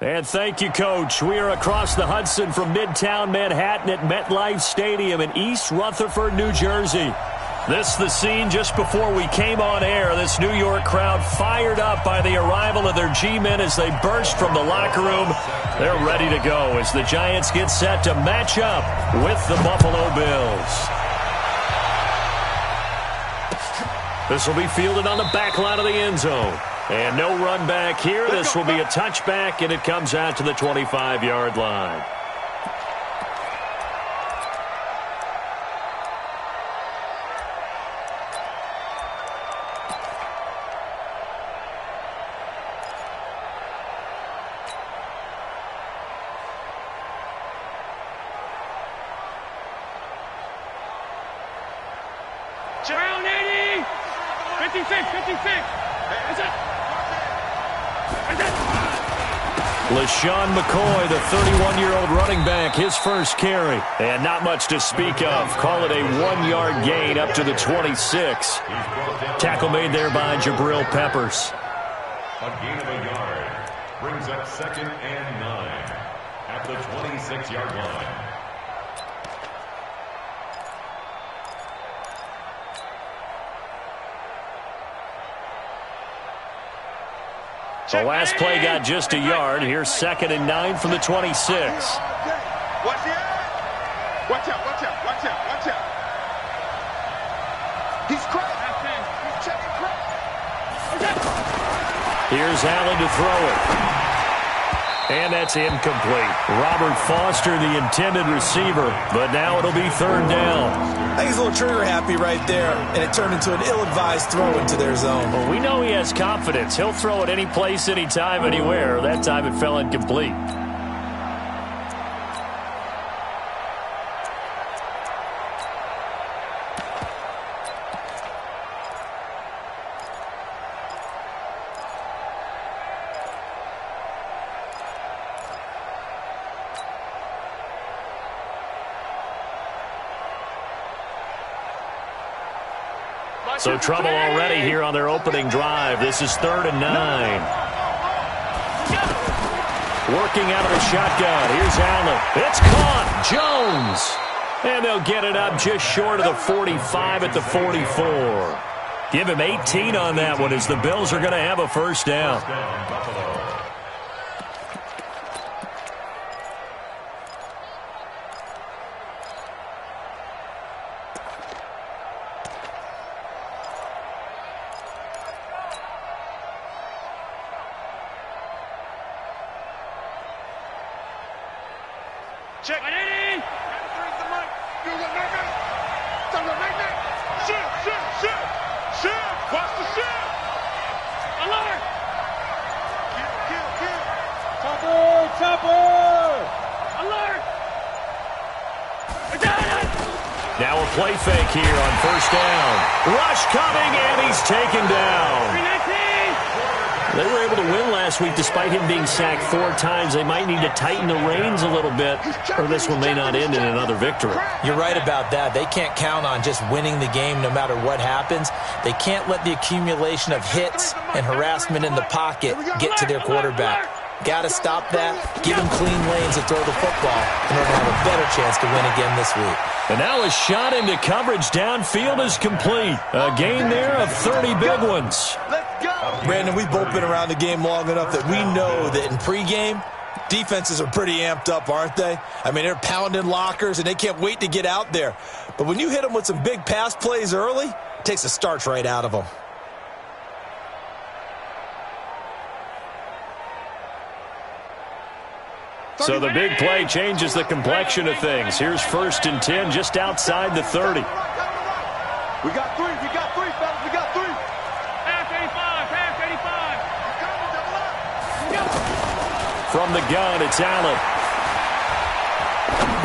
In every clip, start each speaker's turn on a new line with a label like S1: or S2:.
S1: And thank you, Coach. We are across the Hudson from Midtown Manhattan at MetLife Stadium in East Rutherford, New Jersey. This is the scene just before we came on air. This New York crowd fired up by the arrival of their G-men as they burst from the locker room. They're ready to go as the Giants get set to match up with the Buffalo Bills. This will be fielded on the back line of the end zone. And no run back here. This will be a touchback, and it comes out to the 25-yard line.
S2: Round 80! 56, 56! That's it!
S1: LaShawn McCoy, the 31-year-old running back, his first carry. And not much to speak of. Call it a 1-yard gain up to the 26. Tackle made there by Jabril Peppers.
S3: A gain of a yard brings up 2nd and 9 at the 26-yard line.
S1: The last play got just a yard. Here's 2nd and 9 from the 26.
S2: Watch out, watch out, watch out, watch out. He's cracked. He's checking cracked.
S1: Here's Allen to throw it. And that's incomplete. Robert Foster, the intended receiver, but now it'll be 3rd down.
S4: I think he's a little trigger happy right there, and it turned into an ill-advised throw into their zone.
S1: Well, we know he has confidence. He'll throw it any place, anytime, anywhere. That time it fell incomplete. So trouble already here on their opening drive. This is 3rd and 9. Working out of the shotgun. Here's Allen. It's caught. Jones. And they'll get it up just short of the 45 at the 44. Give him 18 on that one as the Bills are going to have a 1st down.
S2: Check. 180. Shoot. Watch the shoot. Alert. Kill. Topper. Alert. I got it.
S1: Now a play fake here on 1st down. Rush coming, and he's taken down.
S2: 319.
S1: They were able to win last week despite him being sacked 4 times. They might need to tighten the reins a little bit, or this one may not end in another victory.
S4: You're right about that. They can't count on just winning the game no matter what happens. They can't let the accumulation of hits and harassment in the pocket get to their quarterback. Got to stop that, give him clean lanes to throw the football in order to have a better chance to win again this week.
S1: And now a shot into coverage downfield is complete. A gain there of 30 big ones.
S4: Brandon, we've both been around the game long enough that we know that in pregame, defenses are pretty amped up, aren't they? I mean, they're pounding lockers, and they can't wait to get out there. But when you hit them with some big pass plays early, it takes the starch right out of them.
S1: So the big play changes the complexion of things. Here's 1st and 10 just outside the 30.
S2: We got 3, fellas. We got 3. Pass 85.
S1: From the gun, it's Allen.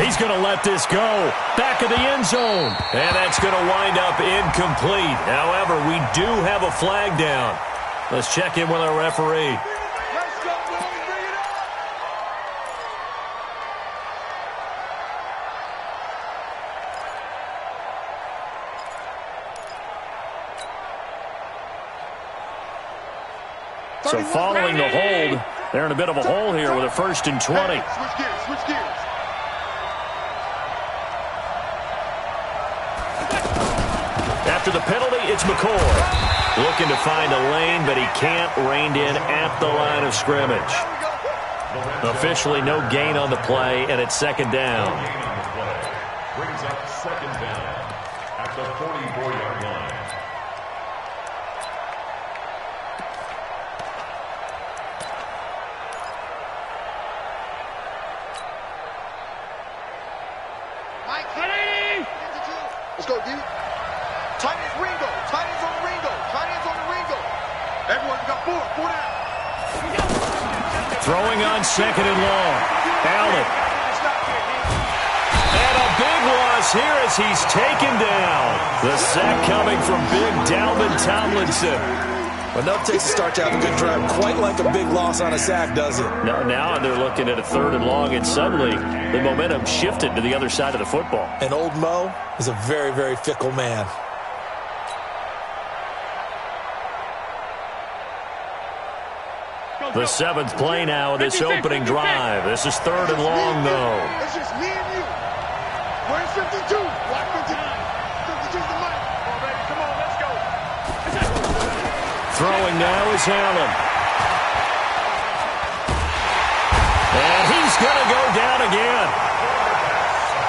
S1: He's going to let this go. Back of the end zone. And that's going to wind up incomplete. However, we do have a flag down. Let's check in with our referee. So following the hold, They're in a bit of a hole here with a 1st and 20.
S2: Hey, switch gears, switch gears.
S1: After the penalty, it's McCoy. Looking to find a lane, but he can't. Reined in at the line of scrimmage. Officially no gain on the play, and it's 2nd down.
S3: Brings up 2nd down at the 44-yard line.
S2: Let's go, D. Tight ends Ringo. Tight ends on the Ringo. Tight ends on the Ringo. Everyone, we got 4 down.
S1: Throwing on 2nd and long. Allen. And a big loss here as he's taken down. The sack coming from big Dalvin Tomlinson.
S4: Enough takes to start to have a good drive. Quite like a big loss on a sack, does it?
S1: Now they're looking at a 3rd and long, and suddenly the momentum shifted to the other side of the football.
S4: And old Mo is a very, very fickle man.
S1: The 7th play now of this opening drive. This is 3rd and long, though.
S2: It's just me and you. We're in 52. Watch 59. 52's the money. Come on, baby. Come on, let's go.
S1: Throwing now is Allen. And he's going to go down again.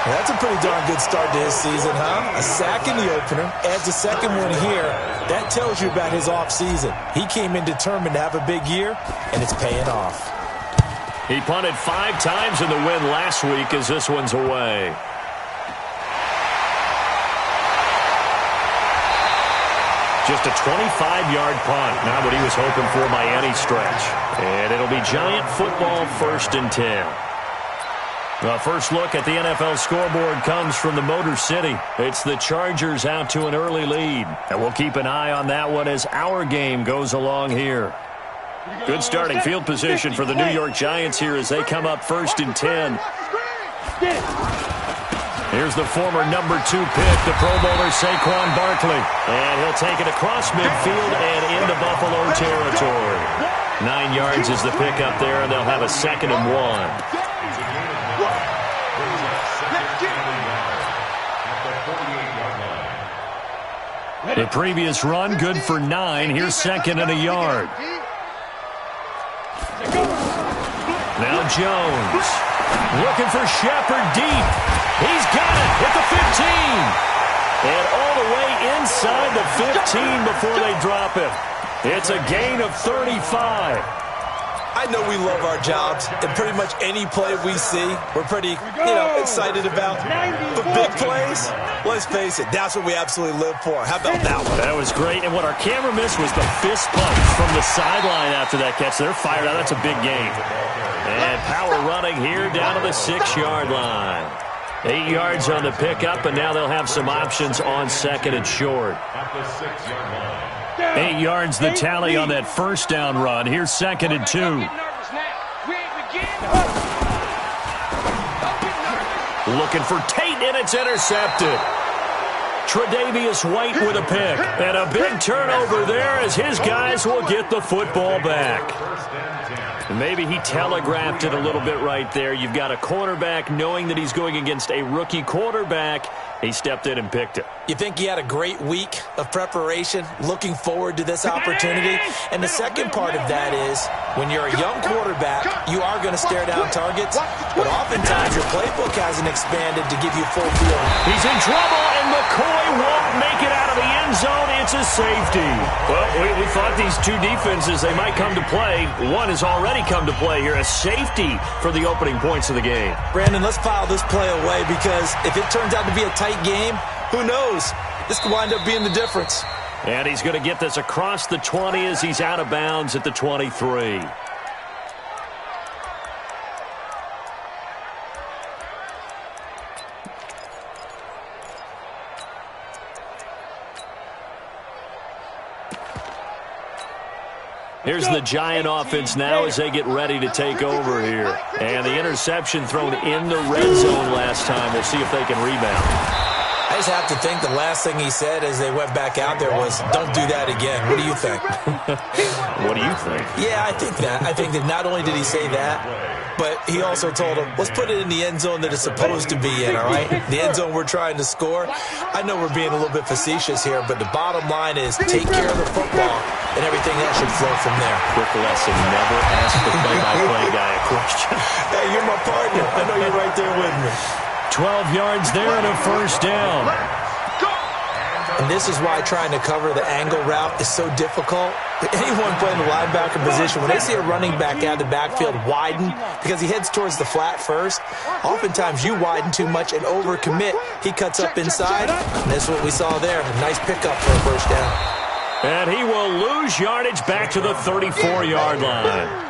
S4: That's a pretty darn good start to his season, huh? A sack in the opener, adds a 2nd one here. That tells you about his offseason. He came in determined to have a big year, and it's paying off.
S1: He punted 5 times in the win last week as this one's away. Just a 25-yard punt. Not what he was hoping for by any stretch. And it'll be Giant football 1st and 10. The first look at the NFL scoreboard comes from the Motor City. It's the Chargers out to an early lead. And we'll keep an eye on that one as our game goes along here. Good starting field position for the New York Giants here as they come up 1st and 10. Here's the former number 2 pick, the Pro Bowler Saquon Barkley. And he'll take it across midfield and into Buffalo territory. 9 yards is the pickup there, and they'll have a 2nd and 1. The previous run, good for 9. Here's 2nd and a yard. Now Jones. Looking for Shepard deep. He's got it at the 15. And all the way inside the 15 before they drop it. It's a gain of 35.
S4: I know we love our jobs, and pretty much any play we see, we're pretty, excited about. But big plays, let's face it, that's what we absolutely live for. How about that one?
S1: That was great, and what our camera missed was the fist pump from the sideline after that catch. They're fired out. That's a big gain. And power running here down to the 6-yard line. 8 yards on the pickup, and now they'll have some options on 2nd and short.
S3: At the 6-yard line.
S1: 8 yards the tally on that 1st down run. Here's 2nd and 2. Looking for Tate, and it's intercepted. Tre'Davious White with a pick. And a big turnover there as his guys will get the football back. Maybe he telegraphed it a little bit right there. You've got a cornerback knowing that he's going against a rookie quarterback. He stepped in and picked it.
S4: You think he had a great week of preparation, looking forward to this opportunity? And the second part of that is, when you're a young quarterback, you are going to stare down targets, but oftentimes your playbook hasn't expanded to give you full field.
S1: He's in trouble, and McCoy won't make it out of the end zone. It's a safety. Well, we thought these two defenses, they might come to play. One has already come to play here, a safety for the opening points of the game.
S4: Brandon, let's file this play away because if it turns out to be a tight game, who knows? This could wind up being the difference.
S1: And he's going to get this across the 20 as he's out of bounds at the 23. Here's the Giant offense now as they get ready to take over here. And the interception thrown in the red zone last time. We'll see if they can rebound.
S4: I just have to think the last thing he said as they went back out there was, don't do that again. What do you think?
S1: What do you think?
S4: Yeah, I think that. I think that not only did he say that, but he also told him, let's put it in the end zone that it's supposed to be in, all right? The end zone we're trying to score. I know we're being a little bit facetious here, but the bottom line is take care of the football, and everything else should flow from there.
S1: Quick lesson, never ask the play-by-play guy a question.
S4: Hey, you're my partner. I know you're right there with me.
S1: 12 yards there and a first down.
S4: And this is why trying to cover the angle route is so difficult. Anyone playing the linebacker position, when they see a running back out of the backfield widen because he heads towards the flat first, oftentimes you widen too much and overcommit. He cuts up inside, and that's what we saw there. A nice pickup for a first down.
S1: And he will lose yardage back to the 34-yard line.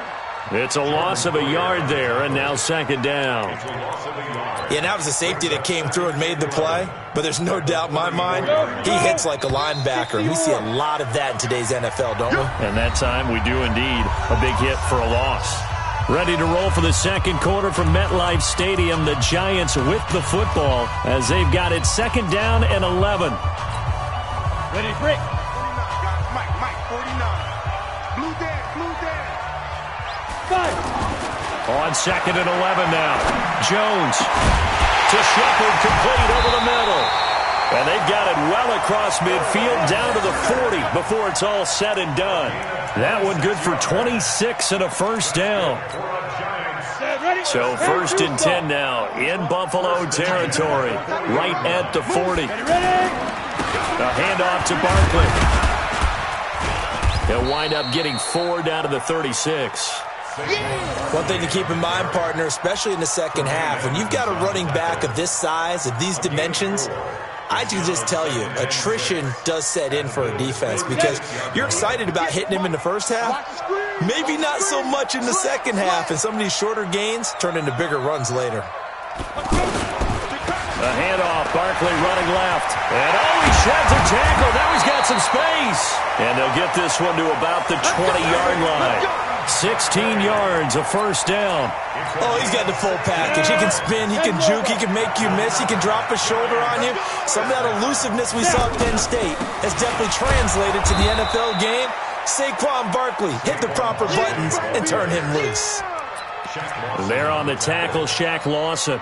S1: It's a loss of a yard there, and now second down.
S4: Yeah, that was a safety that came through and made the play, but there's no doubt in my mind he hits like a linebacker. We see a lot of that in today's NFL, don't we?
S1: And that time we do indeed. A big hit for a loss. Ready to roll for the second quarter from MetLife Stadium. The Giants with the football as they've got it second down and 11.
S2: Ready, break. 49, Mike, 49. Blue Dan.
S1: On second and 11 now. Jones to Shepard, complete over the middle. And they've got it well across midfield down to the 40 before it's all said and done. That one good for 26 and a first down. So first and 10 now in Buffalo territory, right at the 40. A handoff to Barkley. He'll wind up getting 4 down to the 36.
S4: One thing to keep in mind, partner, especially in the second half, when you've got a running back of this size, of these dimensions, I can just tell you, attrition does set in for a defense because you're excited about hitting him in the first half. Maybe not so much in the second half, and some of these shorter gains turn into bigger runs later.
S1: A handoff, Barkley running left. And he sheds a tackle. Now he's got some space. And they'll get this one to about the 20-yard line. 16 yards, a first down.
S4: Oh, he's got the full package. He can spin, he can juke, he can make you miss, he can drop a shoulder on you. Some of that elusiveness we saw at Penn State has definitely translated to the NFL game. Saquon Barkley hit the proper buttons and turn him loose.
S1: There on the tackle, Shaq Lawson.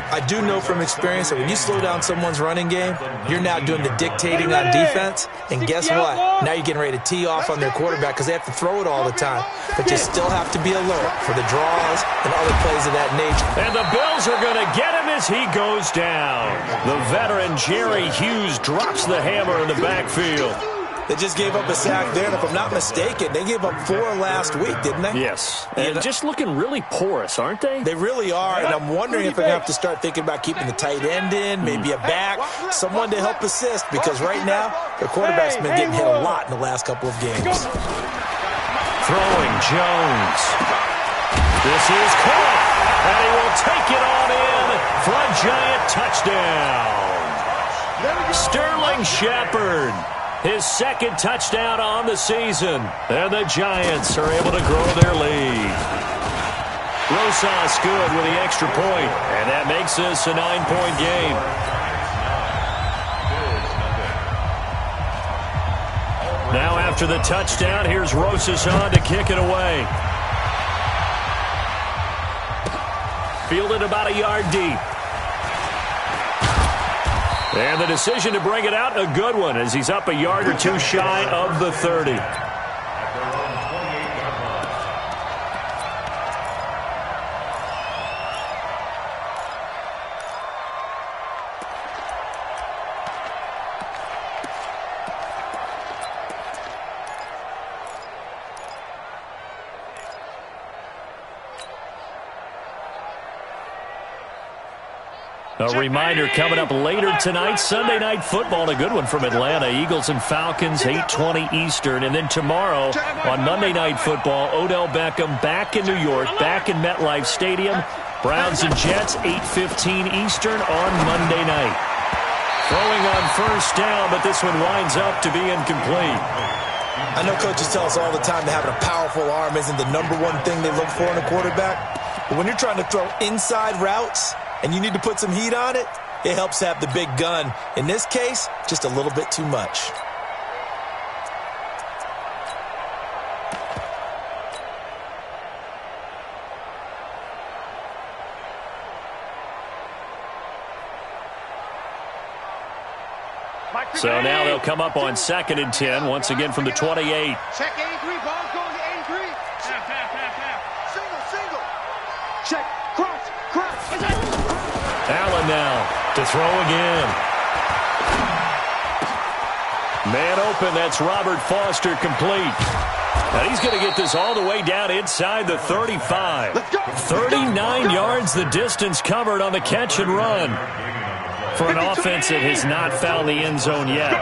S4: I do know from experience that when you slow down someone's running game, you're now doing the dictating on defense. And guess what? Now you're getting ready to tee off on their quarterback because they have to throw it all the time. But you still have to be alert for the draws and other plays of that nature.
S1: And the Bills are going to get him as he goes down. The veteran Jerry Hughes drops the hammer in the backfield.
S4: They just gave up a sack there, and if I'm not mistaken, they gave up 4 last week, didn't they?
S1: Yes. And just looking really porous, aren't they?
S4: They really are, and I'm wondering if they're going to have to start thinking about keeping the tight end in, maybe a back, someone to help assist, because right now, their quarterback's been getting hit a lot in the last couple of games.
S1: Throwing Jones. This is caught, and he will take it on in for a Giant touchdown. Sterling Shepard. His second touchdown on the season. And the Giants are able to grow their lead. Rosas good with the extra point. And that makes this a 9-point game. Now after the touchdown, here's Rosas on to kick it away. Fielded about a yard deep. And the decision to bring it out, a good one, as he's up a yard or two shy of the 30. A reminder coming up later tonight, Sunday Night Football, a good one from Atlanta. Eagles and Falcons, 8:20 Eastern. And then tomorrow on Monday Night Football, Odell Beckham back in New York, back in MetLife Stadium. Browns and Jets, 8:15 Eastern on Monday night. Throwing on first down, but this one winds up to be incomplete.
S4: I know coaches tell us all the time that having a powerful arm isn't the #1 thing they look for in a quarterback. But when you're trying to throw inside routes, and you need to put some heat on it, It helps have the big gun. In this case, just a little bit too much.
S1: So now they'll come up on 2nd and 10, once again from the 28.
S2: Check 83, ball going to 83. Single. Check, cross.
S1: Allen now to throw again. Man open, that's Robert Foster complete. And he's going to get this all the way down inside the 35. 39 yards the distance covered on the catch and run. For an offense that has not found the end zone yet,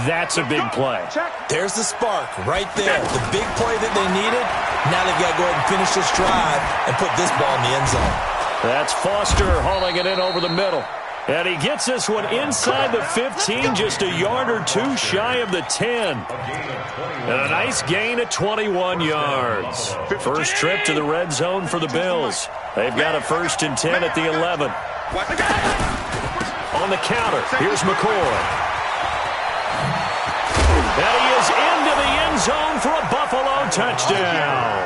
S1: that's a big play.
S4: There's the spark right there. The big play that they needed. Now they've got to go ahead and finish this drive and put this ball in the end zone. That's
S1: Foster hauling it in over the middle. And he gets this one inside the 15, just a yard or two shy of the 10. And a nice gain of 21 yards. First trip to the red zone for the Bills. They've got a 1st and 10 at the 11. On the counter, here's McCoy. And he is into the end zone for a Buffalo touchdown.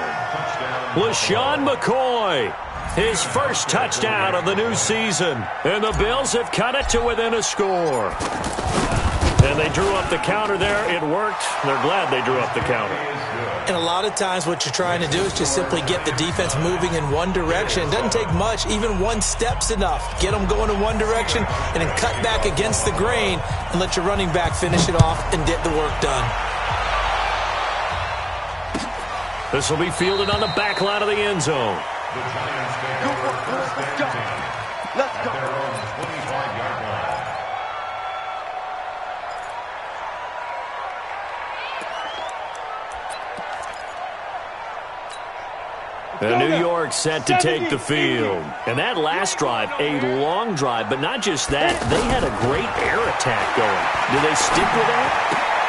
S1: LaShawn McCoy, his first touchdown of the new season. And the Bills have cut it to within a score. And they drew up the counter there. It worked. They're glad they drew up the counter.
S4: And a lot of times what you're trying to do is just simply get the defense moving in one direction. It doesn't take much. Even one step's enough. Get them going in one direction and then cut back against the grain and let your running back finish it off and get the work done.
S1: This will be fielded on the back line of the end zone.
S2: Let's go.
S1: And New York set to take the field. And that last drive, a long drive, but not just that. They had a great air attack going. Do they stick with that?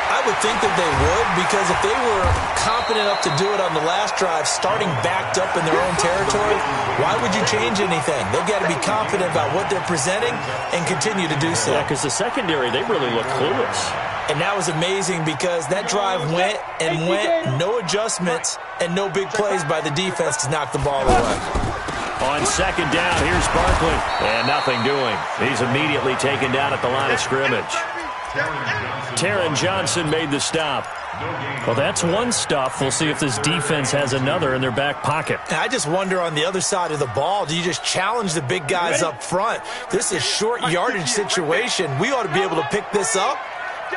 S4: I would think that they would, because if they were confident enough to do it on the last drive, starting backed up in their own territory, why would you change anything? They've got to be confident about what they're presenting and continue to do so.
S1: Yeah, because the secondary, they really look clueless.
S4: And that was amazing because that drive went and went, no adjustments, and no big plays by the defense to knock the ball away.
S1: On 2nd down, here's Barkley. And nothing doing. He's immediately taken down at the line of scrimmage. Taron Johnson made the stop. Well, that's one stuff. We'll see if this defense has another in their back pocket.
S4: I just wonder on the other side of the ball, do you just challenge the big guys up front? This is a short yardage situation. We ought to be able to pick this up.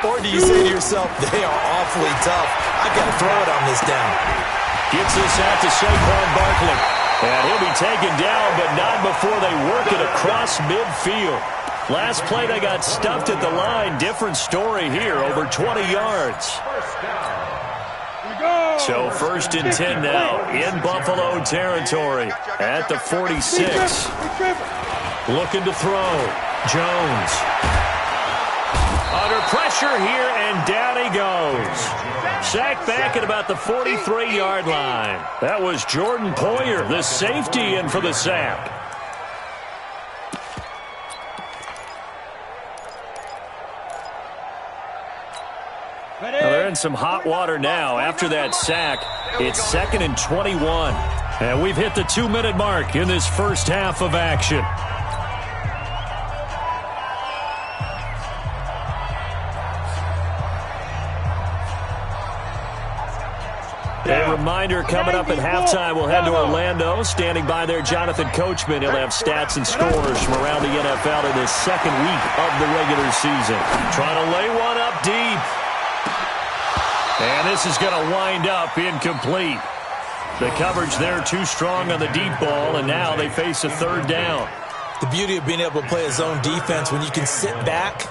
S4: Or do you say to yourself, they are awfully tough. I've got to throw it on this down.
S1: Gets this out to Saquon Barkley. And he'll be taken down, but not before they work it across midfield. Last play, they got stuffed at the line. Different story here, over 20 yards. So 1st and 10 now in Buffalo territory at the 46. Looking to throw. Jones. Under pressure here, and down he goes. Sacked back at about the 43-yard line. That was Jordan Poyer, the safety, in for the sack. Well, they're in some hot water now. After that sack, it's 2nd and 21. And we've hit the 2-minute mark in this first half of action. A reminder, coming up at halftime, we'll head to Orlando. Standing by there, Jonathan Coachman. He'll have stats and scores from around the NFL in his 2nd week of the regular season. Trying to lay one up deep. And this is going to wind up incomplete. The coverage there too strong on the deep ball, and now they face a 3rd down.
S4: The beauty of being able to play a zone defense when you can sit back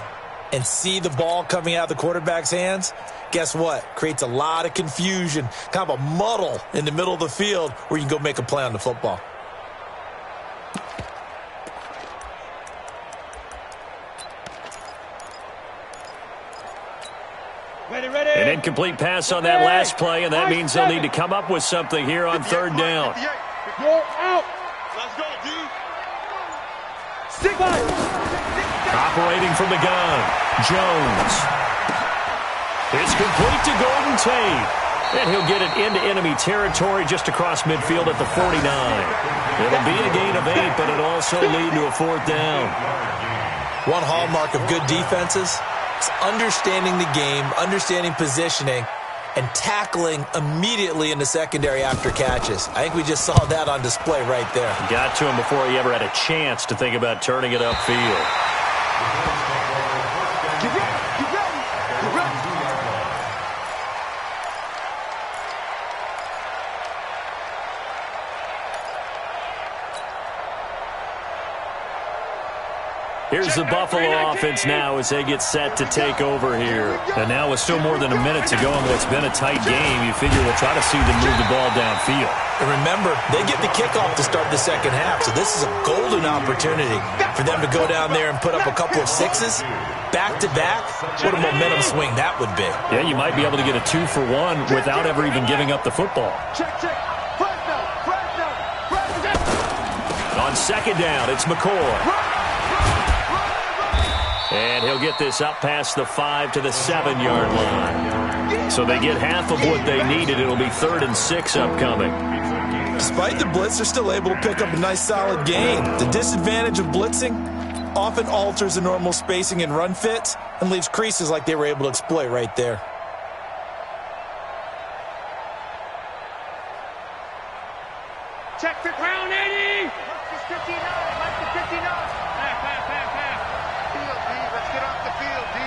S4: and see the ball coming out of the quarterback's hands, guess what? Creates a lot of confusion, kind of a muddle in the middle of the field where you can go make a play on the football.
S1: An incomplete pass on that last play, and that means they'll need to come up with something here on 3rd down.
S2: Let's go, dude. Stick by.
S1: Operating from the gun, Jones. It's complete to Golden Tate. And he'll get it into enemy territory just across midfield at the 49. It'll be a gain of 8, but it'll also lead to a 4th down.
S4: One hallmark of good defenses is understanding the game, understanding positioning, and tackling immediately in the secondary after catches. I think we just saw that on display right there.
S1: Got to him before he ever had a chance to think about turning it upfield.
S2: Get ready, get ready, get ready.
S1: Here's the Buffalo offense now as they get set to take over here. And now with still more than a minute to go in what's been a tight game, you figure we'll try to see them move the ball downfield.
S4: And remember, they get the kickoff to start the second half, so this is a golden opportunity for them to go down there and put up a couple of sixes back-to-back. What a momentum swing that would be.
S1: Yeah, you might be able to get a 2-for-1 without ever even giving up the football.
S2: Check, check. Press down, press down, press down.
S1: On second down, it's McCoy. And he'll get this up past the 5 to the 7-yard line. So they get half of what they needed. It'll be 3rd and 6 upcoming.
S4: Despite the blitz, they're still able to pick up a nice solid gain. The disadvantage of blitzing often alters the normal spacing and run fits and leaves creases like they were able to exploit right there.
S5: Check the ground, Eddie!
S2: Marcus 59, Marcus 59.
S5: Pass.
S2: Field, D. Let's get off the field, D.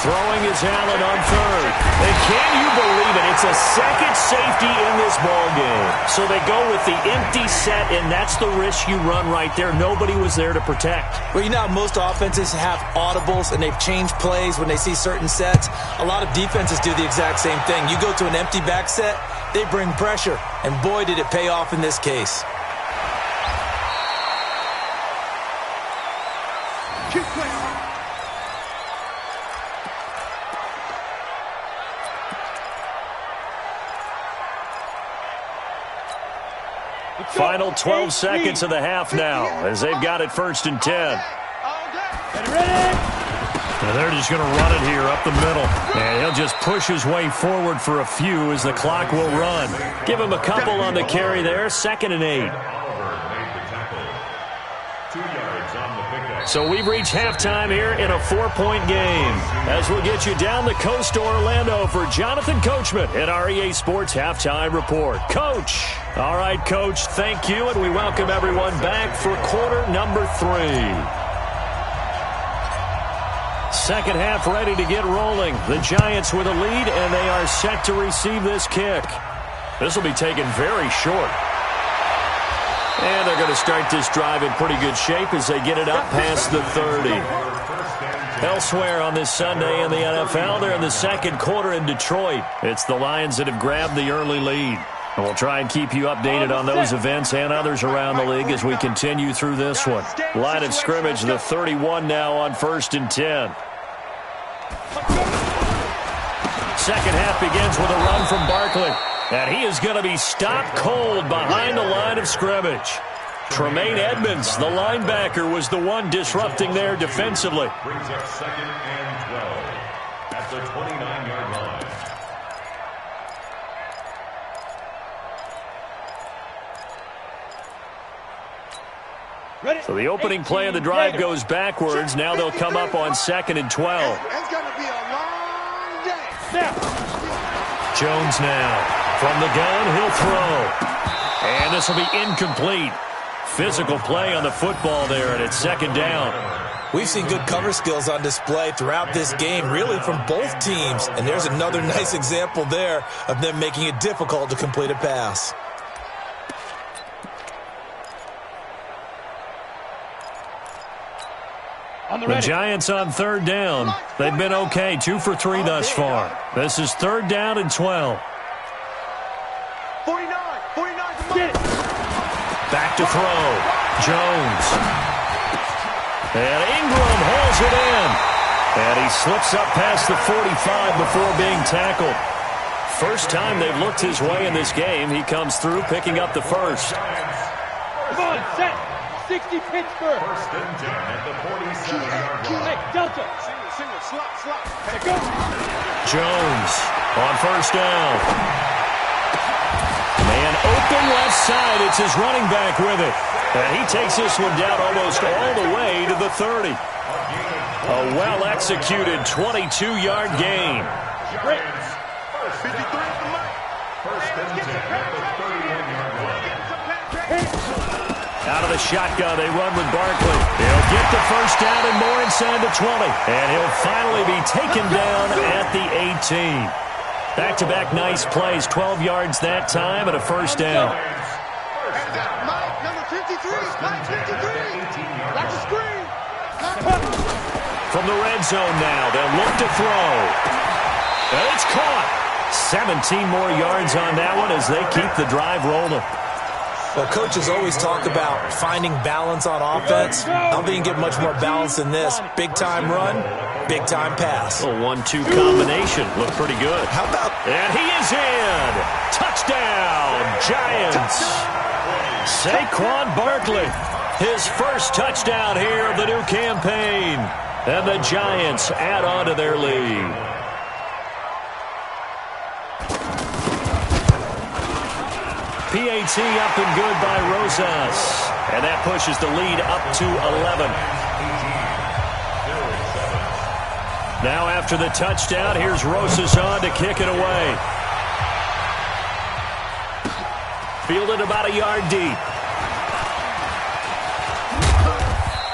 S1: Throwing is Allen on 3rd. And can you believe it? It's a second safety in this ball game. So they go with the empty set, and that's the risk you run right there. Nobody was there to protect.
S4: Well, you know how most offenses have audibles and they've changed plays when they see certain sets? A lot of defenses do the exact same thing. You go to an empty back set, they bring pressure, and boy, did it pay off in this case.
S2: Keep playing.
S1: Final 12 seconds of the half now as they've got it 1st and 10.
S2: All day.
S5: Ready?
S1: And they're just going to run it here up the middle. And he'll just push his way forward for a few as the clock will run. Give him a couple on the carry there. 2nd and 8. So we've reached halftime here in a 4-point game. As we'll get you down the coast to Orlando for Jonathan Coachman at our EA Sports Halftime Report. Coach. All right, Coach, thank you, and we welcome everyone back for quarter number 3. Second half ready to get rolling. The Giants with a lead, and they are set to receive this kick. This will be taken very short. And they're going to start this drive in pretty good shape as they get it up past the 30. Elsewhere on this Sunday in the NFL, they're in the second quarter in Detroit. It's the Lions that have grabbed the early lead. And we'll try and keep you updated on those events and others around the league as we continue through this one. Line of scrimmage, the 31 now on 1st and 10. Second half begins with a run from Barkley. And he is going to be stopped cold behind the line of scrimmage. Tremaine Edmonds, the linebacker, was the one disrupting there defensively.
S3: Brings up 2nd and 12 at the 29-yard line.
S5: Ready?
S1: So the opening play of the drive goes backwards. Now they'll come up on 2nd and 12.
S2: It's going to be a long day.
S5: Now.
S1: Jones now. From the gun, he'll throw. And this will be incomplete. Physical play on the football there, and it's 2nd down.
S4: We've seen good cover skills on display throughout this game, really from both teams. And there's another nice example there of them making it difficult to complete a pass.
S1: The Giants on 3rd down. They've been okay, 2 for 3 thus far. This is 3rd down and 12.
S2: 49.
S5: Get it.
S1: Back to throw. Jones. And Ingram hauls it in. And he slips up past the 45 before being tackled. First time they've looked his way in this game. He comes through picking up the first.
S5: Come on, set. 60 Pittsburgh.
S3: First and 10 at the 47-yard line.
S5: Hey, Delta.
S2: Single, slot.
S5: Hey, go.
S1: Jones on first down. Man open left side. It's his running back with it. And he takes this one down almost all the way to the 30. A well-executed 22-yard gain.
S3: Giants, 53 from Mike. First and 10 at the 31-yard line.
S1: Out of the shotgun, they run with Barkley. He'll get the first down and more inside the 20. And he'll finally be taken down at the 18. Back-to-back nice plays, 12 yards that time and a first down.
S2: Mike, number 53. Mike, 53. Like a screen.
S1: From the red zone now, they'll look to throw. And it's caught. 17 more yards on that one as they keep the drive rolling.
S4: Well, coaches always talk about finding balance on offense. I don't think you can get much more balance than this. Big-time run, big-time pass.
S1: A 1-2 combination. Looked pretty good.
S4: How about...
S1: And he is in. Touchdown, Giants. Saquon Barkley, his first touchdown here of the new campaign. And the Giants add on to their lead. PAT up and good by Rosas. And that pushes the lead up to 11. Now after the touchdown, here's Rosas on to kick it away. Fielded about a yard deep.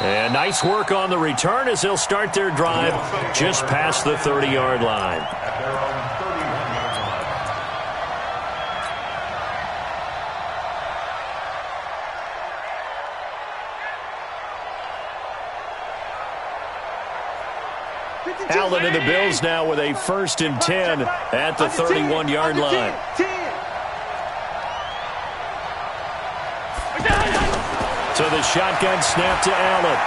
S1: And nice work on the return as they'll start their drive just past the 30-yard line.
S3: At their own 31-yard line.
S1: Allen and the Bills now with a first and 10 at the 31-yard line. So the shotgun snap to Allen.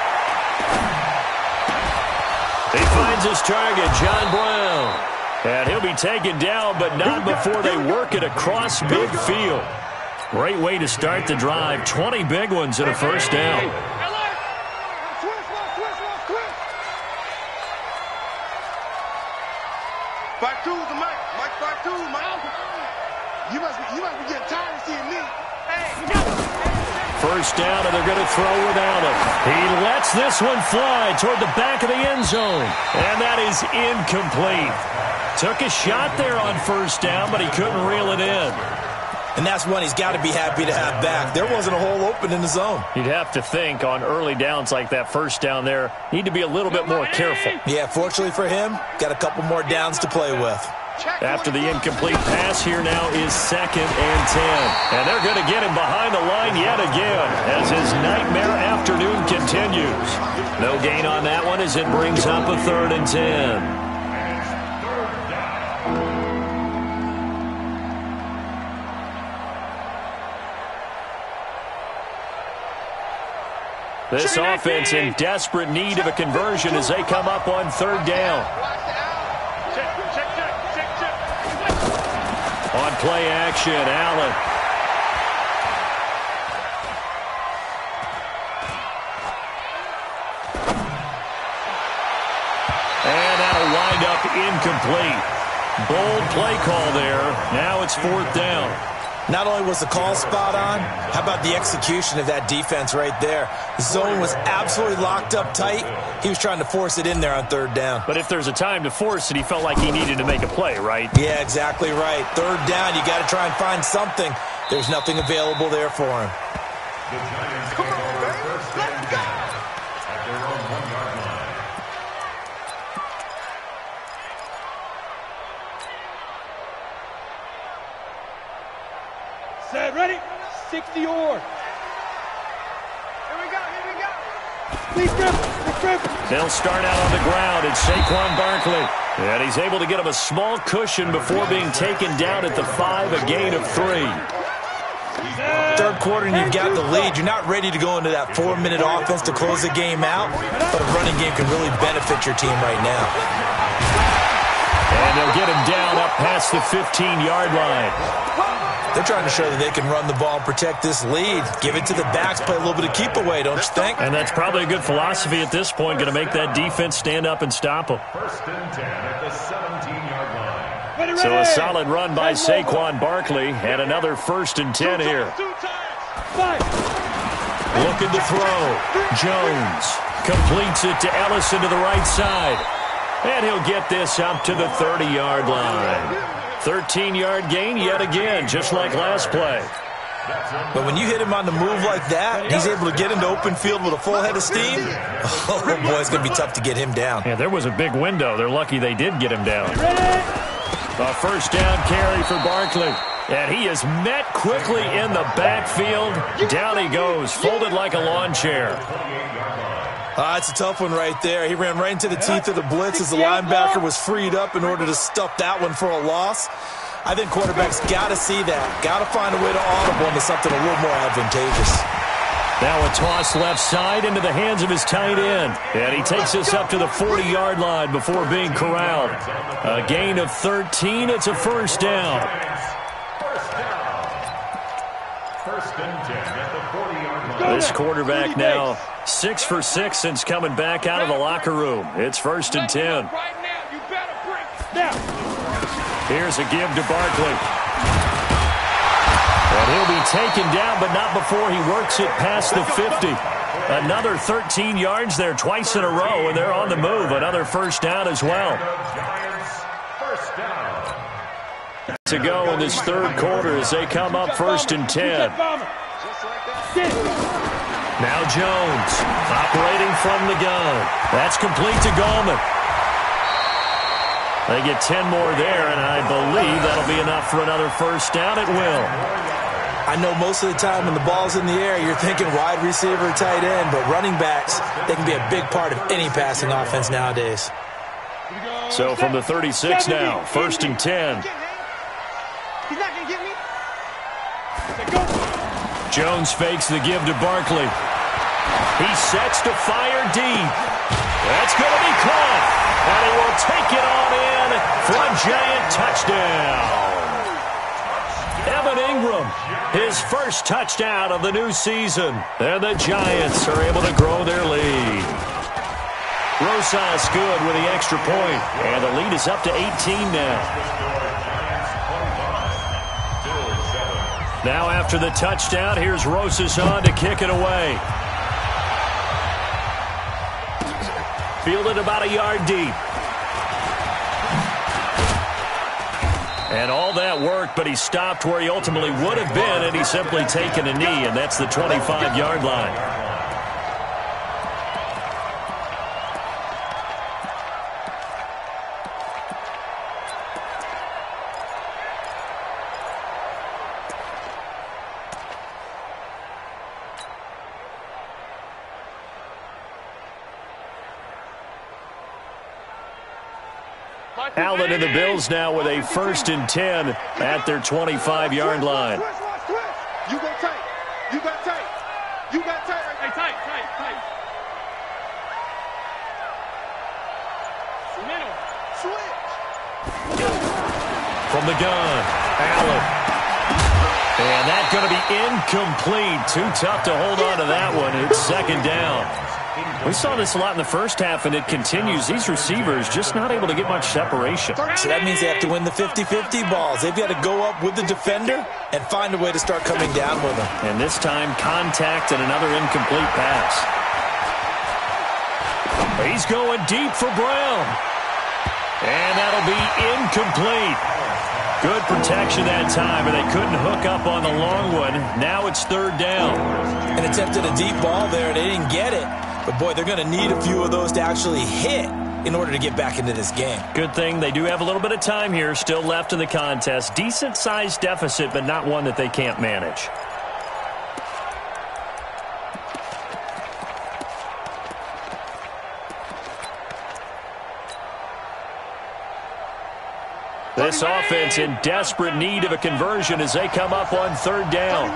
S1: He finds his target, John Brown. And he'll be taken down, but not before they work it across midfield. Great way to start the drive. 20 big ones and a first down.
S2: Five twos to Mike. Mike, 5-2, Mike. You must be getting tired of seeing me.
S1: First down, and they're going to throw without him. He lets this one fly toward the back of the end zone. And that is incomplete. Took a shot there on first down, but he couldn't reel it in.
S4: And that's one he's got to be happy to have back. There wasn't a hole open in the zone.
S1: You'd have to think on early downs like that first down there, need to be a little bit more careful.
S4: Yeah, fortunately for him, got a couple more downs to play with.
S1: After the incomplete pass, here now is 2nd and 10. And they're going to get him behind the line yet again as his nightmare afternoon continues. No gain on that one as it brings up a 3rd and 10. This offense in desperate need of a conversion as they come up on 3rd down. On play action, Allen. And that'll wind up incomplete. Bold play call there. Now it's 4th down.
S4: Not only was the call spot on, how about the execution of that defense right there? The zone was absolutely locked up tight. He was trying to force it in there on 3rd down.
S1: But if there's a time to force it, he felt like he needed to make a play, right?
S4: Yeah, exactly right. 3rd down, you got to try and find something. There's nothing available there for him.
S3: The Giants take over first and 10 at their own 1-yard line.
S5: Set, ready? 60 or.
S2: Here we go.
S5: Please grip.
S1: They'll start out on the ground. It's Saquon Barkley. And he's able to get him a small cushion before being taken down at the 5, a gain of 3.
S4: 3rd quarter and you've got the lead. You're not ready to go into that 4-minute offense to close the game out, but a running game can really benefit your team right now.
S1: And they'll get him down up past the 15-yard line.
S4: They're trying to show that they can run the ball and protect this lead. Give it to the backs, play a little bit of keep away, don't you think?
S1: And that's probably a good philosophy at this point, going to make that defense stand up and stop them.
S3: 1st and 10 at the 17-yard line.
S1: So a solid run by Saquon Barkley, and another 1st and 10 here. Looking to throw. Jones completes it to Ellison to the right side. And he'll get this up to the 30-yard line. 13-yard gain yet again, just like last play.
S4: But when you hit him on the move like that, he's able to get into open field with a full head of steam. Oh, boy, it's going to be tough to get him down.
S1: Yeah, there was a big window. They're lucky they did get him down. A 1st down carry for Barkley. And he is met quickly in the backfield. Down he goes, folded like a lawn chair.
S4: It's a tough one right there. He ran right into the teeth of the blitz as the linebacker was freed up in order to stuff that one for a loss. I think quarterbacks got to see that. Got to find a way to audible into something a little more advantageous.
S1: Now a toss left side into the hands of his tight end. And he takes us up to the 40-yard line before being corralled. A gain of 13. It's a 1st down.
S3: 1st and 10 at the 40-yard line.
S1: This quarterback now 6 for 6 since coming back out of the locker room. It's 1st and 10. Here's a give to Barkley. And he'll be taken down, but not before he works it past the 50. Another 13 yards there twice in a row, and they're on the move. Another 1st down as well. To go in this 3rd quarter as they come up 1st and 10. Now Jones operating from the gun. That's complete to Gallman. They get 10 more there, and I believe that'll be enough for another 1st down. It will.
S4: I know most of the time when the ball's in the air, you're thinking wide receiver, tight end, but running backs, they can be a big part of any passing offense nowadays.
S1: So from the 36 now, 1st and 10.
S5: He's not going to get me.
S1: Jones fakes the give to Barkley. He sets to fire deep. That's going to be caught. And he will take it on in for a giant touchdown. Evan Ingram, his 1st touchdown of the new season. And the Giants are able to grow their lead. Rosas good with the extra point. And the lead is up to 18 now. Now after the touchdown, here's Rosas on to kick it away. Fielded about a yard deep. And all that worked, but he stopped where he ultimately would have been, and he's simply taken a knee, and that's the 25-yard line. Allen and the Bills now with a 1st and 10 at their 25-yard line.
S2: You go tight. You got tight. You got tight.
S5: Hey, tight. Middle.
S2: Switch.
S1: From the gun, Allen. And that's going to be incomplete. Too tough to hold on to that one. It's 2nd down. We saw this a lot in the first half, and it continues. These receivers just not able to get much separation.
S4: So that means they have to win the 50-50 balls. They've got to go up with the defender and find a way to start coming down with them.
S1: And this time, contact and another incomplete pass. He's going deep for Brown. And that'll be incomplete. Good protection that time, and they couldn't hook up on the long one. Now it's 3rd down.
S4: And attempted a deep ball there, and they didn't get it. But, boy, they're going to need a few of those to actually hit in order to get back into this game.
S1: Good thing they do have a little bit of time here still left in the contest. Decent-sized deficit, but not one that they can't manage. This offense in desperate need of a conversion as they come up on 3rd down.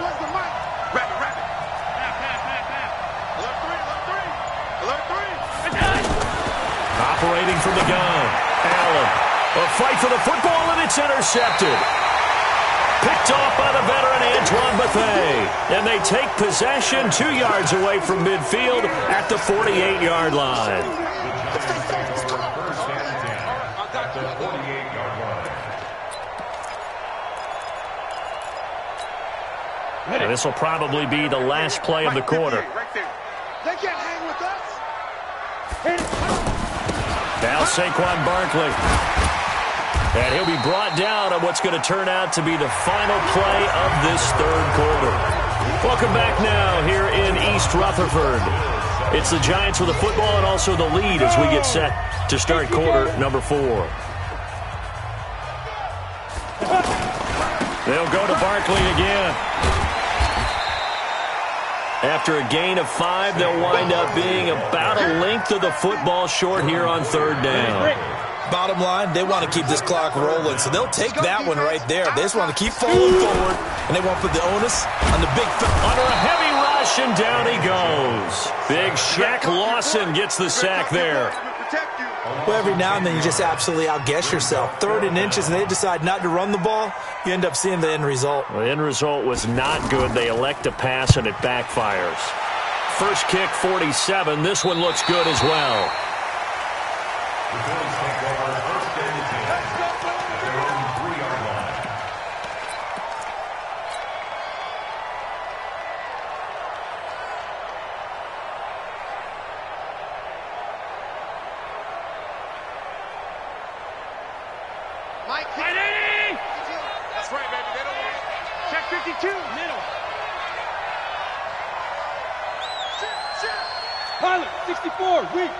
S1: Operating from the gun, Allen. A fight for the football, and it's intercepted. Picked off by the veteran Antoine Bethea. And they take possession 2 yards away from midfield at the 48-yard line. This will probably be the last play of the quarter.
S2: They can't hang with us.
S1: Now Saquon Barkley. And he'll be brought down on what's going to turn out to be the final play of this third quarter. Welcome back now here in East Rutherford. It's the Giants with the football and also the lead as we get set to start quarter number 4. They'll go to Barkley again. After a gain of 5, they'll wind up being about a length of the football short here on third down.
S4: Bottom line, they want to keep this clock rolling, so they'll take that one right there. They just want to keep falling forward, and they won't put the onus on the big
S1: under a heavy rush, and down he goes. Big Shaq Lawson gets the sack there.
S4: Well, every now and then you just absolutely outguess yourself. 3rd and inches, and they decide not to run the ball. You end up seeing the end result.
S1: The end result was not good. They elect to pass, and it backfires. First kick, 47. This one looks good as well.
S2: That's right, baby. They don't want it.
S5: Check 52, middle. Pilot, 64, weak.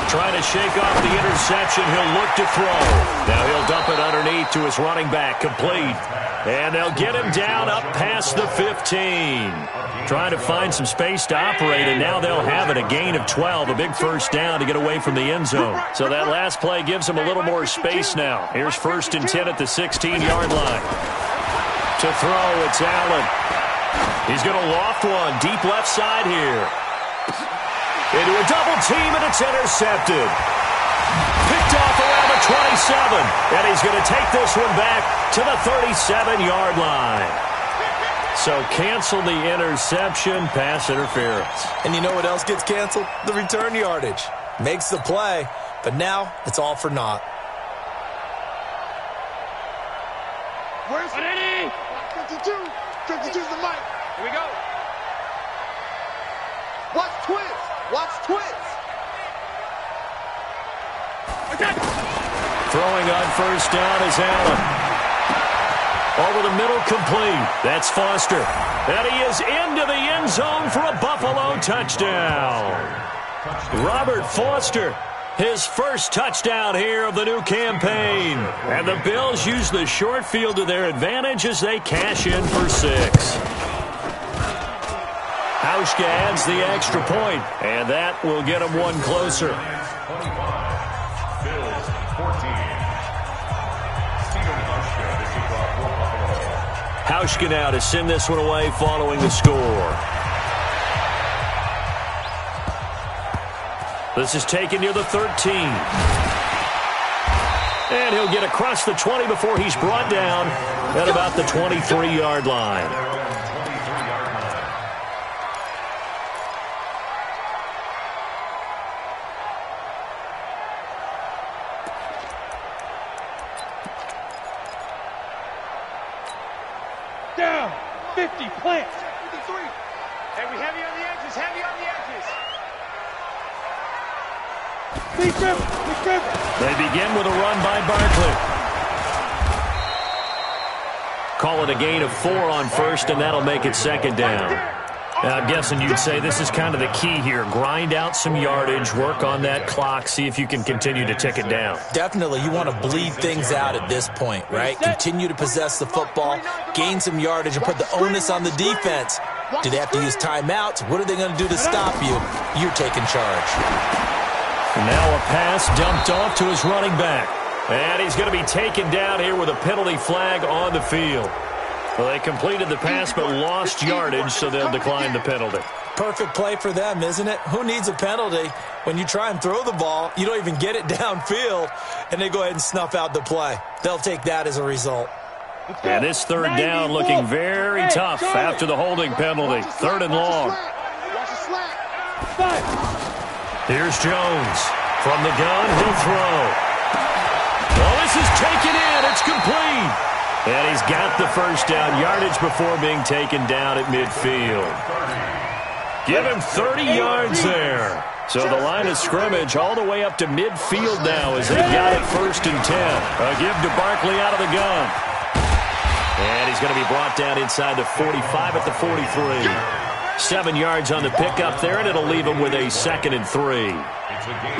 S1: Trying to shake off the interception. He'll look to throw. Now he'll dump it underneath to his running back. Complete. And they'll get him down up past the 15. Trying to find some space to operate, and now they'll have it. A gain of 12, a big first down to get away from the end zone. So that last play gives them a little more space now. Here's 1st and 10 at the 16-yard line. To throw, it's Allen. He's going to loft one deep left side here. Into a double team, and it's intercepted. Picked off around the 27, and he's going to take this one back to the 37-yard line. So cancel the interception, pass interference.
S4: And you know what else gets canceled? The return yardage. Makes the play, but now it's all for naught.
S2: Where's
S5: Ready?
S2: 52? 52's the mic.
S5: Here we go.
S2: Watch twist. Watch twist.
S5: Okay.
S1: Throwing on first down is Allen. Over the middle, complete. That's Foster. And he is into the end zone for a Buffalo touchdown. Robert Foster, his first touchdown here of the new campaign. And the Bills use the short field to their advantage as they cash in for 6. Hauschka adds the extra point, and that will get him one closer.
S3: 25, Bills 14. Steven Hauschka to kick off for Buffalo.
S1: Hauschka now to send this one away following the score. This is taken near the 13. And he'll get across the 20 before he's brought down at about the 23-yard line.
S5: Down. 50, plant.
S2: 53.
S5: Heavy on the edges, heavy on the edges. Big grip.
S1: They begin with a run by Barkley. Call it a gain of 4 on first, and that'll make it second down. Now, I'm guessing you'd say this is kind of the key here. Grind out some yardage, work on that clock, see if you can continue to tick it down.
S4: Definitely, you want to bleed things out at this point, right? Continue to possess the football, gain some yardage, and put the onus on the defense. Do they have to use timeouts? What are they going to do to stop you? You're taking charge.
S1: Now a pass dumped off to his running back. And he's going to be taken down here with a penalty flag on the field. Well, they completed the pass but lost yardage, so they'll decline the penalty.
S4: Perfect play for them, isn't it? Who needs a penalty when you try and throw the ball, you don't even get it downfield, and they go ahead and snuff out the play. They'll take that as a result.
S1: And this third down looking very tough after the holding penalty. Third and long. Here's Jones. From the gun, he'll throw. Well, this is taken in. It's complete. And he's got the first down yardage before being taken down at midfield. Give him 30 yards there. So the line of scrimmage all the way up to midfield now as they've got it 1st and 10. A give to Barkley out of the gun. And he's going to be brought down inside the 45 at the 43. 7 yards on the pickup there, and it'll leave him with a 2nd and 3.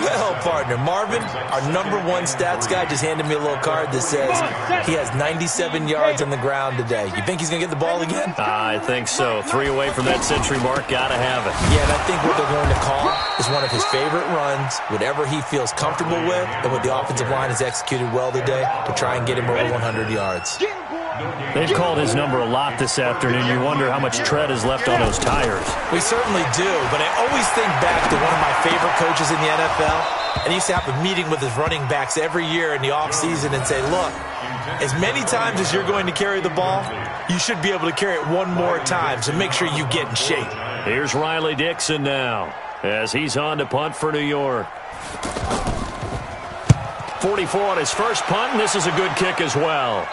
S4: Well, partner, Marvin, our #1 stats guy, just handed me a little card that says he has 97 yards on the ground today. You think he's going to get the ball again?
S1: I think so. 3 away from that century mark. Got to have it.
S4: Yeah, and I think what they're going to call is one of his favorite runs, whatever he feels comfortable with, and what the offensive line has executed well today to try and get him over 100 yards.
S1: They've called his number a lot this afternoon. You wonder how much tread is left on those tires.
S4: We certainly do, but I always think back to one of my favorite coaches in the NFL, and he used to have a meeting with his running backs every year in the offseason and say, look, as many times as you're going to carry the ball, you should be able to carry it one more time, so make sure you get in shape.
S1: Here's Riley Dixon now as he's on to punt for New York. 44 on his first punt, and this is a good kick as well.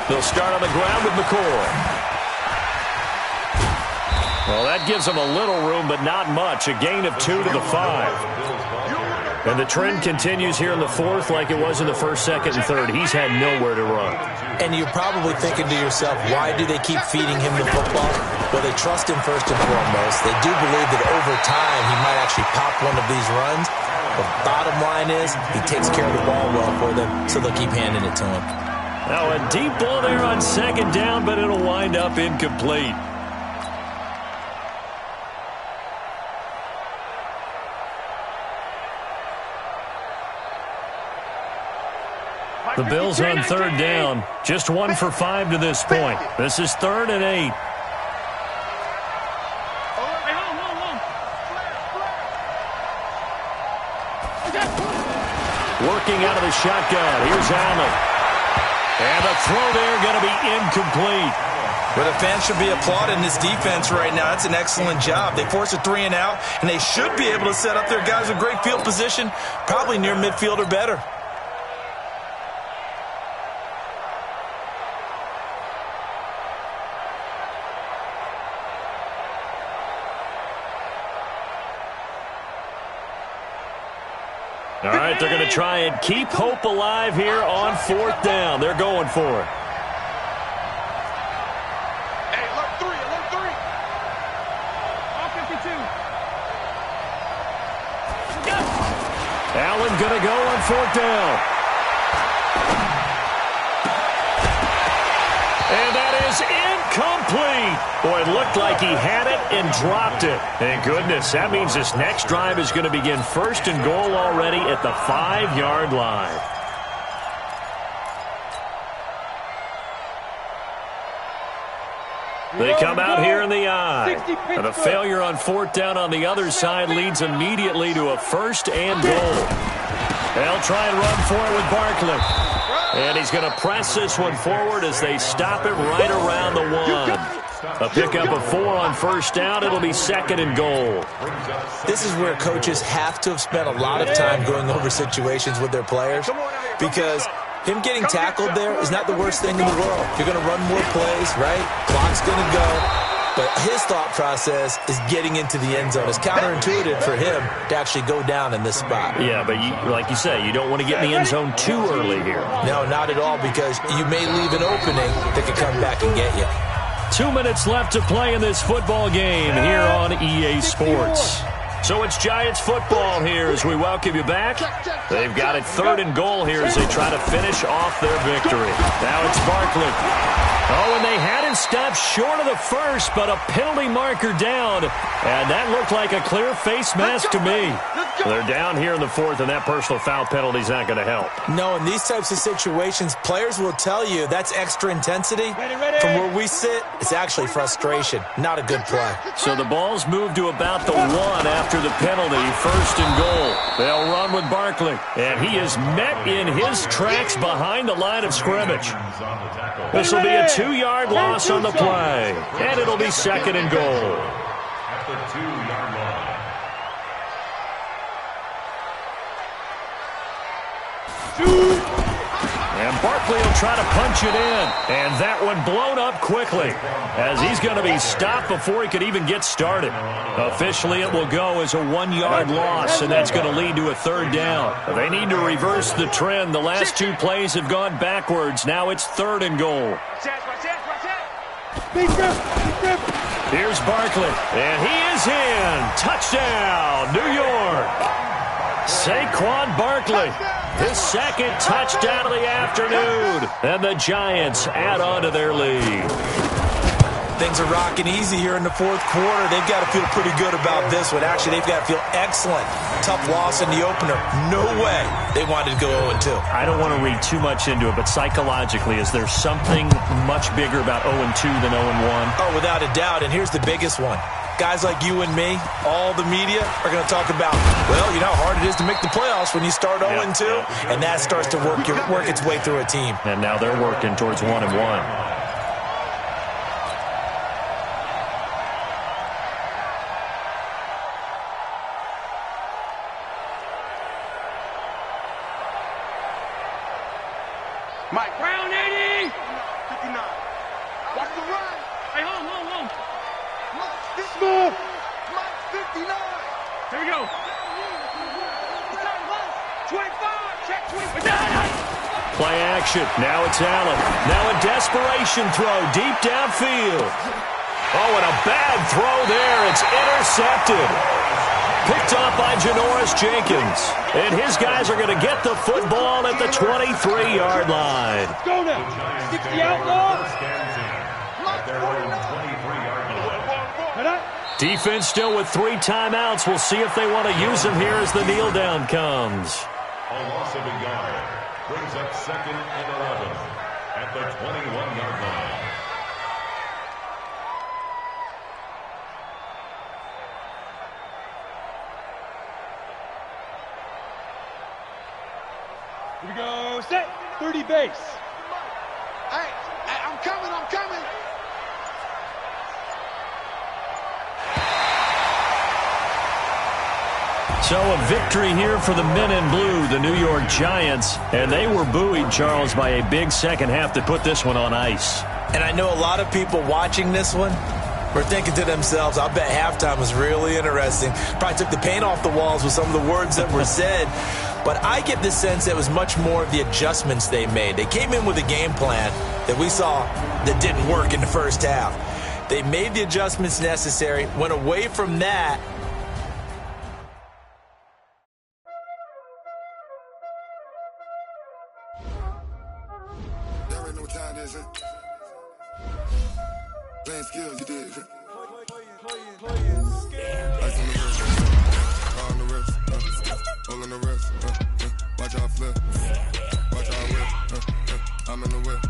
S1: They'll start on the ground with McCoy. Well, that gives them a little room, but not much. A gain of 2 to the 5. And the trend continues here in the 4th like it was in the 1st, 2nd, and 3rd. He's had nowhere to run.
S4: And you're probably thinking to yourself, why do they keep feeding him the football? Well, they trust him first and foremost. They do believe that over time he might actually pop one of these runs. The bottom line is he takes care of the ball well for them, so they'll keep handing it to him.
S1: Now a deep ball there on 2nd down, but it'll wind up incomplete. The Bills on 3rd down. Just 1 for 5 to this point. This is 3rd and 8. Working out of the shotgun. Here's Allen. And the throw there going to be incomplete.
S4: Well, the fans should be applauding this defense right now. That's an excellent job. They forced a 3 and out, and they should be able to set up their guys with great field position, probably near midfield or better.
S1: All right, they're going to try and keep hope alive here on 4th down. They're going for it.
S2: Hey, alert 3, alert 3.
S5: All 52.
S1: Allen going to go on 4th down. And that is incomplete. Boy, it looked like he had it and dropped it. Thank goodness. That means this next drive is going to begin 1st and goal already at the 5-yard line. They come out here in the eye. And a failure on 4th down on the other side leads immediately to a 1st and goal. They'll try and run for it with Barkley. And he's going to press this one forward as they stop it right around the 1. A pickup of 4 on 1st down. It'll be 2nd and goal.
S4: This is where coaches have to have spent a lot of time going over situations with their players, because him getting tackled there is not the worst thing in the world. You're going to run more plays, right? Clock's going to go. But his thought process is getting into the end zone. It's counterintuitive for him to actually go down in this spot.
S1: Yeah, but like you say, you don't want to get in the end zone too early here.
S4: No, not at all, because you may leave an opening that could come back and get you.
S1: 2 minutes left to play in this football game here on EA Sports. So it's Giants football here as we welcome you back. They've got it 3rd and goal here as they try to finish off their victory. Now it's Barkley. Oh, and they had it stopped short of the first, but a penalty marker down. And that looked like a clear face mask to me. They're down here in the 4th, and that personal foul penalty is not going to help.
S4: No, in these types of situations, players will tell you that's extra intensity. From where we sit, it's actually frustration, not a good play.
S1: So the ball's moved to about the 1 after the penalty, 1st and goal. They'll run with Barkley, and he is met in his tracks behind the line of scrimmage. This will be a 2-yard loss on the play, and it'll be 2nd and goal.
S3: At the 2-yard line.
S1: And Barkley will try to punch it in. And that one blown up quickly as he's going to be stopped before he could even get started. Officially, it will go as a 1-yard loss, and that's going to lead to a 3rd down. They need to reverse the trend. The last 2 plays have gone backwards. Now it's 3rd and goal. Here's Barkley, and he is in. Touchdown, New York. Saquon Barkley, his 2nd touchdown of the afternoon. And the Giants add on to their lead.
S4: Things are rocking easy here in the 4th quarter. They've got to feel pretty good about this one. Actually, they've got to feel excellent. Tough loss in the opener. No way they wanted to go 0-2.
S1: I don't want to read too much into it, but psychologically, is there something much bigger about 0-2 than 0-1?
S4: Oh, without a doubt, and here's the biggest one. Guys like you and me, all the media, are going to talk about, well, you know how hard it is to make the playoffs when you start 0-2, and that starts to work its way through a team.
S1: And now they're working towards 1-1.
S2: Mike. Round 80. 59. Watch the run.
S5: Hey, hold.
S2: This move. Mike 59.
S5: Here we go. 25. Check 25.
S1: Play action. Now it's Allen. Now a desperation throw deep downfield. Oh, and a bad throw there. It's intercepted. Picked off by Janoris Jenkins. And his guys are going to get the football at the 23-yard line.
S5: Let's go now. 60 outlaw.
S1: Defense still with 3 timeouts. We'll see if they want to use them here as the kneel down comes.
S3: A loss of a yard brings up 2nd and 11 at the 21-yard line.
S5: Here we go. Set. 30 base.
S2: Hey, I'm coming.
S1: So a victory here for the men in blue, the New York Giants. And they were buoyed, Charles, by a big second half to put this one on ice.
S4: And I know a lot of people watching this one were thinking to themselves, I bet halftime was really interesting. Probably took the paint off the walls with some of the words that were said. But I get the sense that it was much more of the adjustments they made. They came in with a game plan that we saw that didn't work in the first half. They made the adjustments necessary, went away from that.
S6: There ain't no time, is it? Playing skills, you did. Ice on the wrist, car on the wrist, hole in the wrist, watch out flip, watch out whip, I'm in the whip,